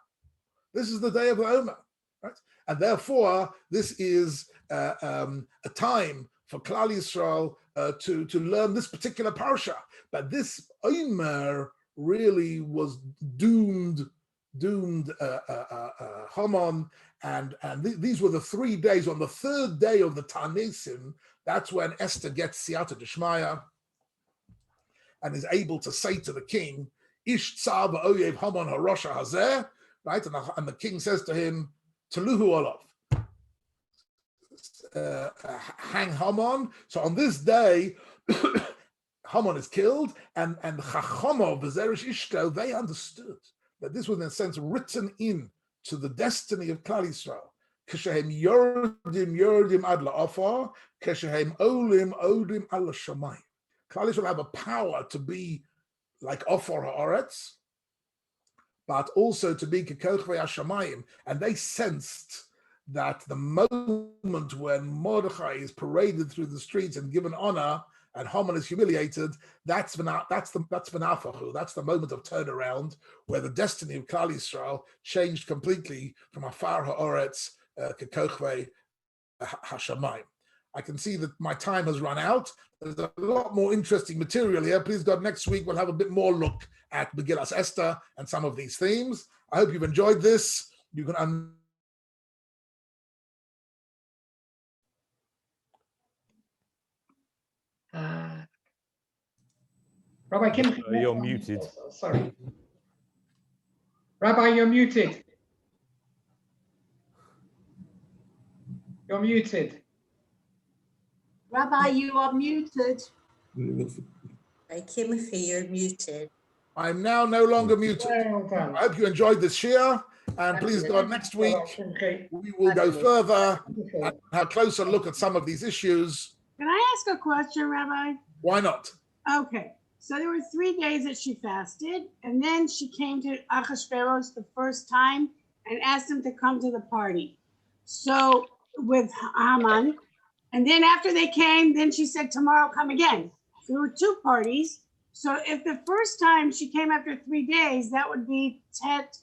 This is the day of the Omer, right? And therefore, this is a time for Klal Yisrael to learn this particular parsha. But this Omer really was doomed Haman, and these were the 3 days. On the 3rd day of the Tanesim, that's when Esther gets Siyata Deshmaya and is able to say to the king, Ish tzav oyev Haman harosha hazeh, right? And the king says to him, Teluhu olav, hang Haman. So on this day, Haman is killed, and Chachamo, Bezerish Ishto, they understood that this was in a sense written in to the destiny of Klal Yisrael. Keshehem yordim ad la'afar, keshehem olim ad l'shamayim. Klal Yisrael have a power to be like Ofar ha'aretz, but also to be kekochvei hashamayim, and they sensed that the moment when Mordechai is paraded through the streets and given honor, and Haman is humiliated, that's the moment of turnaround, where the destiny of Klal Yisrael changed completely from Afar Ha'oretz Kekochvei Hashamayim. I can see that my time has run out. There's a lot more interesting material here. Please God, next week we'll have a bit more look at Megillas Esther and some of these themes. I hope you've enjoyed this. You can Rabbi Kimche. You're muted. Sorry. Rabbi, you're muted. You're muted. Rabbi, you are muted. Rabbi Kimche, you're muted. I'm now no longer muted. Well done. I hope you enjoyed this share, and please God, next week we will go further and have a closer look at some of these issues. Can I ask a question, Rabbi? Why not? Okay, so there were 3 days that she fasted, and then she came to Achashverosh the first time and asked him to come to the party. So with Haman, and then after they came, then she said, tomorrow come again. So there were 2 parties. So if the first time she came after 3 days, that would be Tet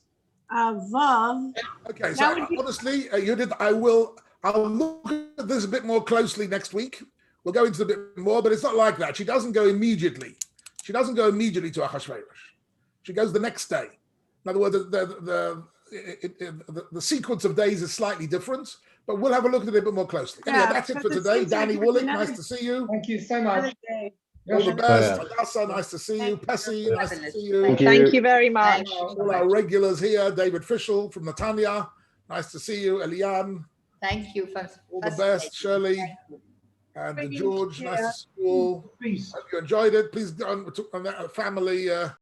Vav. Okay, That so would be- honestly, Judith, I'll look at this a bit more closely next week. We'll go into a bit more, but it's not like that. She doesn't go immediately. She doesn't go immediately to Achashverosh. She goes the next day. In other words, the sequence of days is slightly different, but we'll have a look at it a bit more closely. Anyway, Yeah, that's it but for it today. seems like Danny it's Woolick, another- nice to see you. Thank you so much. Another day. All the Yoshua. best. Hadassah, nice to see you. Pessy, nice to see you. Thank you. Thank you very much. All our regulars here. David Fischel from Netanya, nice to see you. Elian, Thank you. all the best. Shirley and Thank you. George, nice to see you all. Peace. Hope you enjoyed it. Please go on to family